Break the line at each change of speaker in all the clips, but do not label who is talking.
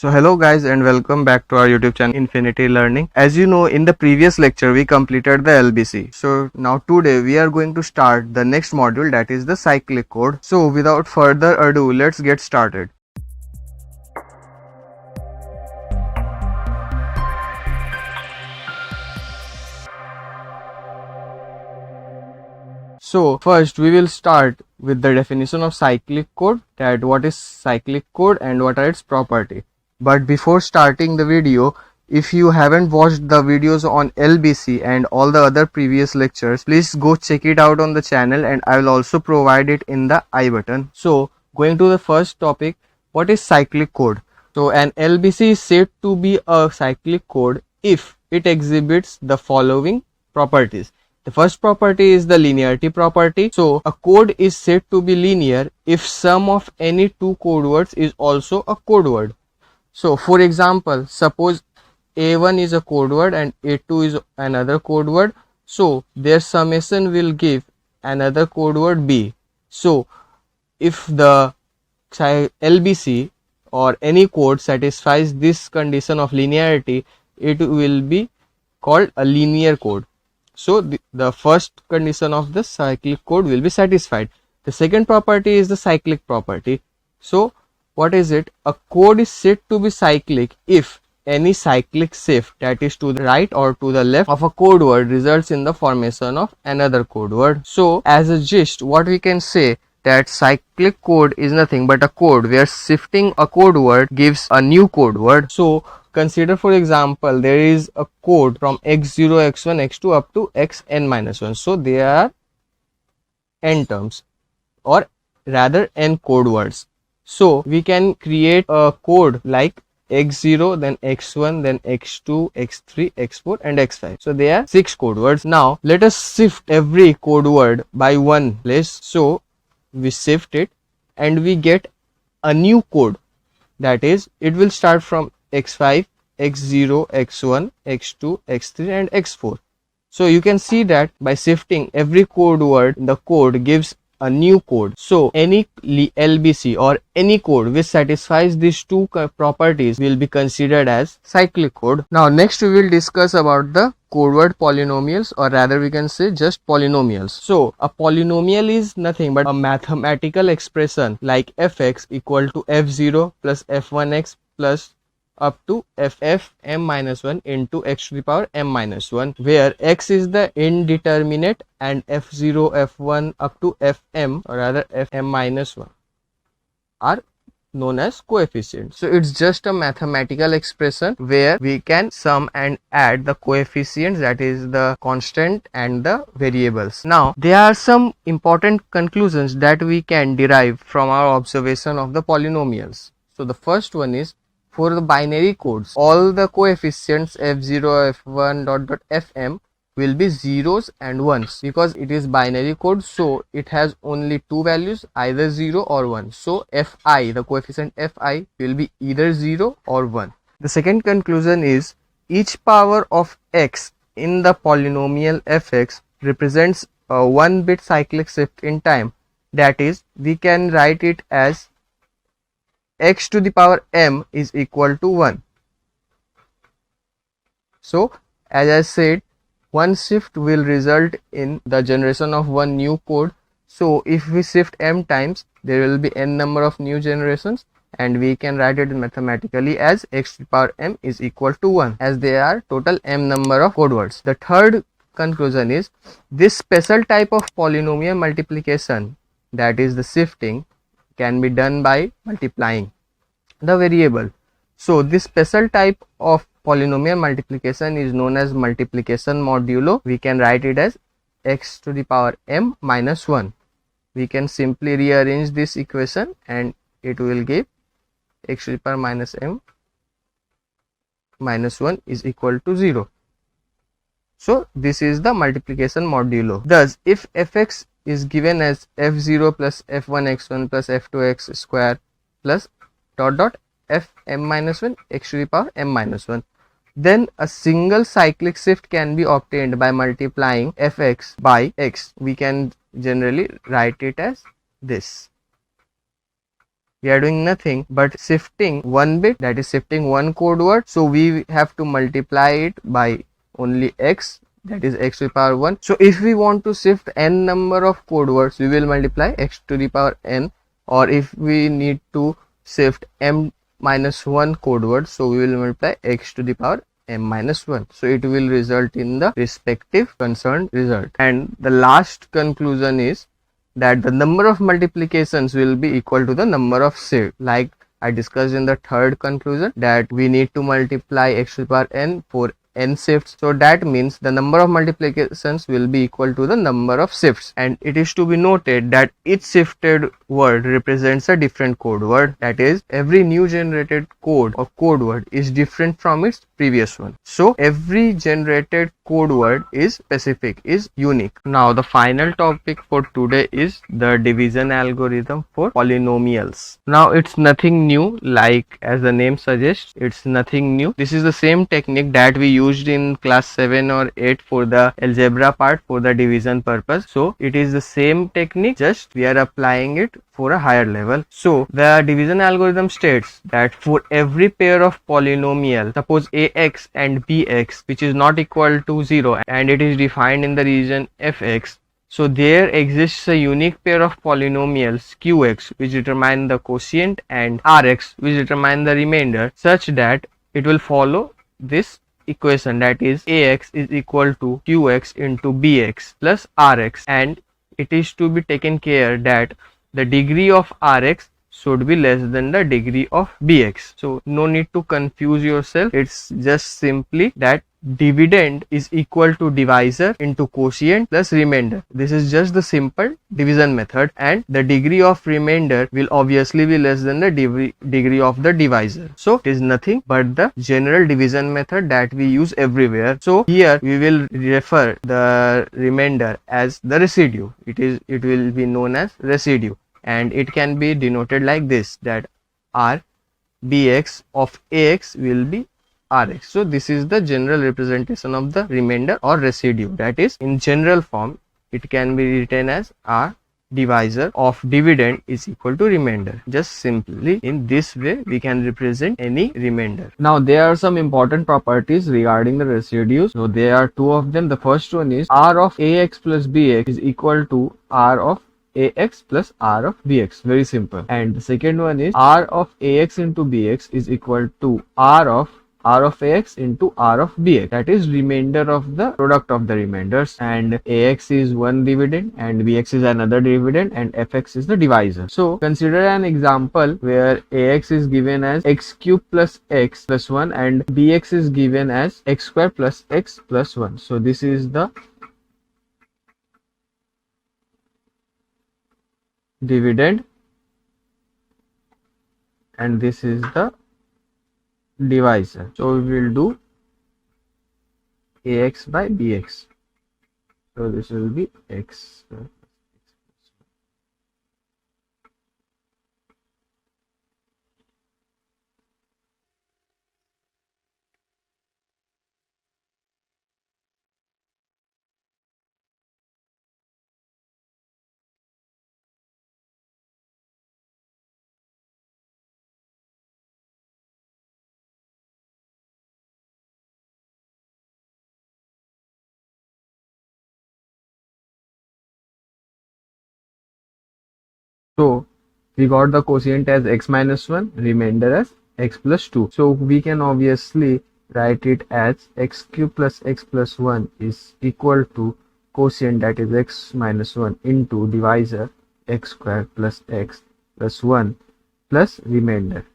So hello guys and welcome back to our YouTube channel Infinity Learning. As you know, in the previous lecture we completed the LBC. So now today we are going to start the next module, that is the cyclic code. So without further ado, let's get started. So first we will start with the definition of cyclic code, that what is cyclic code and what are its properties. But before starting the video, if you haven't watched the videos on LBC and all the other previous lectures, please go check it out on the channel and I will also provide it in the I button. So going to the first topic, what is cyclic code? So an LBC is said to be a cyclic code if it exhibits the following properties. The first property is the linearity property. So a code is said to be linear if sum of any two code words is also a code word. So for example, suppose A1 is a code word and A2 is another code word. So their summation will give another code word B. So if the LBC or any code satisfies this condition of linearity, it will be called a linear code. So the first condition of the cyclic code will be satisfied. The second property is the cyclic property. So what is it? A code is said to be cyclic if any cyclic shift, that is to the right or to the left of a code word, results in the formation of another code word. So as a gist, what we can say, that cyclic code is nothing but a code where shifting a code word gives a new code word. So consider, for example, there is a code from x0, x1, x2 up to xn-1. So there are n terms, or rather n code words. So we can create a code like x0, then x1, then x2, x3, x4 and x5. So there are 6 code words. Now let us shift every code word by one place. So we shift it and we get a new code, that is, it will start from x5, x0, x1, x2, x3 and x4. So you can see that by shifting every code word, the code gives a new code. So any LBC or any code which satisfies these two properties will be considered as cyclic code. Now next we will discuss about the code word polynomials, or rather we can say just polynomials. So a polynomial is nothing but a mathematical expression like fx equal to f0 plus f1x plus up to ff(m-1) into x to the power m-1, where x is the indeterminate and f0, f1 up to fm, or rather fm-1, are known as coefficients. So it's just a mathematical expression where we can sum and add the coefficients, that is the constant and the variables. Now there are some important conclusions that we can derive from our observation of the polynomials. So the first one is, for the binary codes, all the coefficients f0, f1 dot fm will be zeros and ones, because it is binary code, so it has only two values, either 0 or 1. So fi, the coefficient fi, will be either 0 or 1. The second conclusion is, each power of x in the polynomial fx represents a 1-bit cyclic shift in time, that is, we can write it as x to the power m is equal to 1. So as I said, one shift will result in the generation of one new code. So if we shift m times, there will be n number of new generations, and we can write it mathematically as x to the power m is equal to 1, as there are total m number of code words. The third conclusion is, this special type of polynomial multiplication, that is the shifting, can be done by multiplying the variable. So this special type of polynomial multiplication is known as multiplication modulo. We can write it as x to the power m-1. We can simply rearrange this equation and it will give x to the power minus m-1 is equal to 0. So this is the multiplication modulo. Thus if fx is given as f0 plus f1x1 plus f2x square plus dot dot fm-1 x to the power m-1, then a single cyclic shift can be obtained by multiplying fx by x. We can generally write it as this. we are doing nothing but shifting one bit, that is shifting one code word. So we have to multiply it by only x, that is x to the power 1. So if we want to shift n number of code words, we will multiply x to the power n, or if we need to shift m minus 1 code word, so we will multiply x to the power m minus 1. So it will result in the respective concerned result. And the last conclusion is that the number of multiplications will be equal to the number of shifts. Like I discussed in the third conclusion, that we need to multiply x to the power n for n shifts. So that means the number of multiplications will be equal to the number of shifts. And it is to be noted that each shifted word represents a different code word. That is, every new generated code or code word is different from its previous one. So every generated code word is specific, is unique. Now the final topic for today is the division algorithm for polynomials. Now it's nothing new, like as the name suggests, it's nothing new. This is the same technique that we used in class 7 or 8 for the algebra part for the division purpose. So it is the same technique, just we are applying it for a higher level. So the division algorithm states that for every pair of polynomial, suppose ax and bx, which is not equal to 0 and it is defined in the region fx, so there exists a unique pair of polynomials qx which determine the quotient and rx which determine the remainder, such that it will follow this equation, that is ax is equal to qx into bx plus rx, and it is to be taken care that the degree of rx should be less than the degree of bx. So no need to confuse yourself, it's just simply that dividend is equal to divisor into quotient plus remainder. This is just the simple division method, and the degree of remainder will obviously be less than the degree of the divisor. So it is nothing but the general division method that we use everywhere. So here we will refer the remainder as the residue. It will be known as residue, and it can be denoted like this, that r bx of ax will be rx. So this is the general representation of the remainder or residue. That is, in general form it can be written as r divisor of dividend is equal to remainder. Just simply in this way we can represent any remainder. Now there are some important properties regarding the residues. So there are two of them. The first one is r of ax plus bx is equal to r of ax plus r of bx. Very simple. And the second one is r of ax into bx is equal to r of ax into r of bx, that is remainder of the product of the remainders, and ax is one dividend and bx is another dividend and fx is the divisor. So consider an example where ax is given as x cube plus x plus 1 and bx is given as x square plus x plus 1. So this is the dividend and this is the divisor. So we will do ax by bx. So this will be x. So we got the quotient as x minus 1, remainder as x plus 2. So we can obviously write it as x cube plus x plus 1 is equal to quotient, that is x minus 1 into divisor x square plus x plus 1 plus remainder.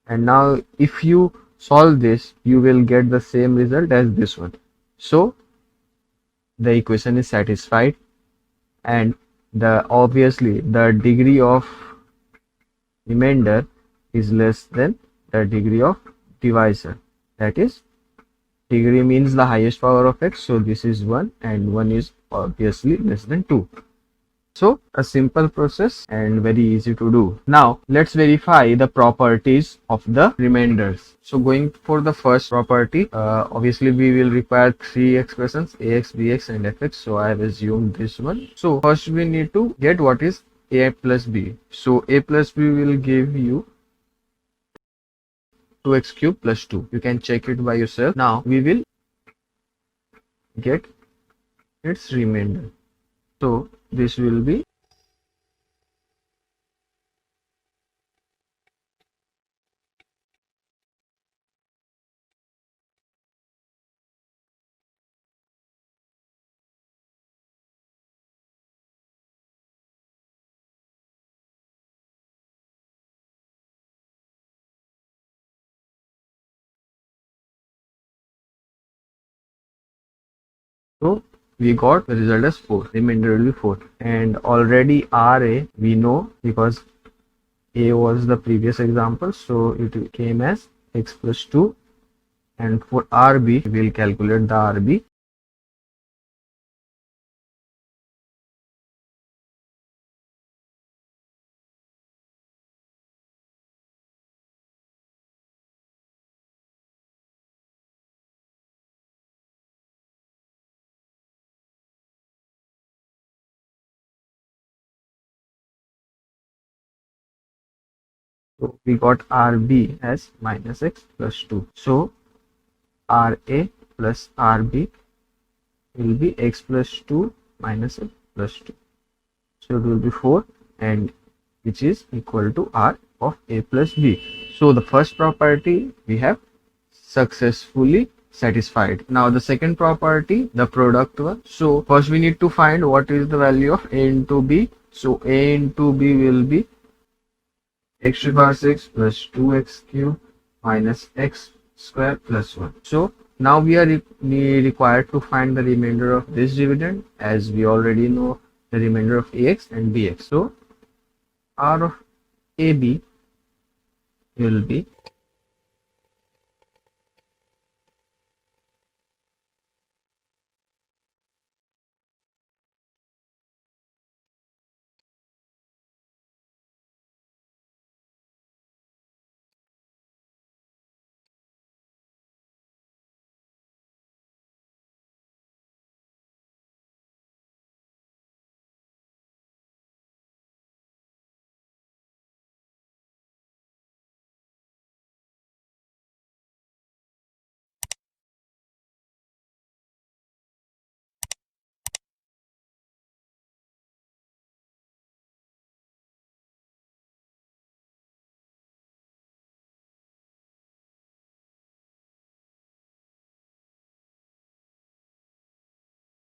And now if you solve this, you will get the same result as this one. So the equation is satisfied, and obviously the degree of remainder is less than the degree of divisor. That is, degree means the highest power of x, so this is 1 and 1 is obviously less than 2. So a simple process and very easy to do. Now let's verify the properties of the remainders. So going for the first property, obviously we will require three expressions, ax, bx and fx. So I have assumed this one. So first we need to get what is a plus b. So a plus b will give you 2x cube plus 2. You can check it by yourself. Now we will get its remainder. So this will be so we got the result as 4. Remainder will be 4. And already RA we know because A was the previous example, so it came as x plus 2. And for RB, we will calculate the RB. So we got RB as minus x plus 2. So RA plus RB will be x plus 2 minus x plus 2. So it will be 4, and which is equal to R of A plus B. So the first property we have successfully satisfied. Now the second property, the product one. So first we need to find what is the value of A into B. So A into B will be x to the power 6 plus 2x cube minus x square plus 1. So now we are required to find the remainder of this dividend, as we already know the remainder of ax and bx. So R of AB will be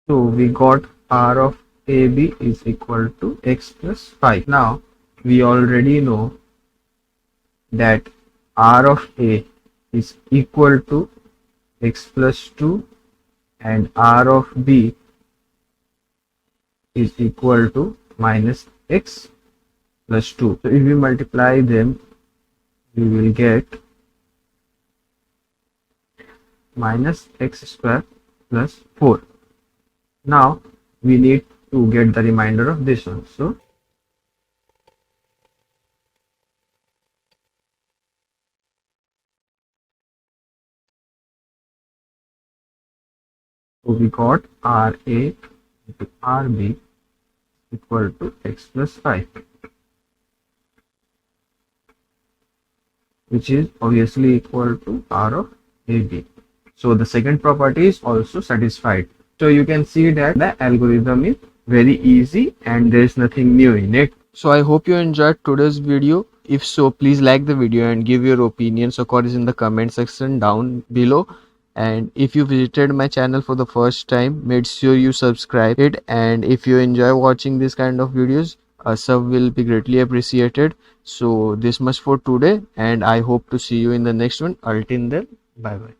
so we got R of AB is equal to x plus 5. Now we already know that R of A is equal to x plus 2 and R of B is equal to minus x plus 2. So if we multiply them, we will get minus x square plus 4. Now we need to get the remainder of this one. So we got RA into RB equal to x plus 5, which is obviously equal to R of AB. So the second property is also satisfied. So you can see that the algorithm is very easy and there is nothing new in it. So I hope you enjoyed today's video. If so, please like the video and give your opinions or queries in the comment section down below. And if you visited my channel for the first time, make sure you subscribe it. And if you enjoy watching this kind of videos, a sub will be greatly appreciated. So this much for today, and I hope to see you in the next one. Until then, bye bye.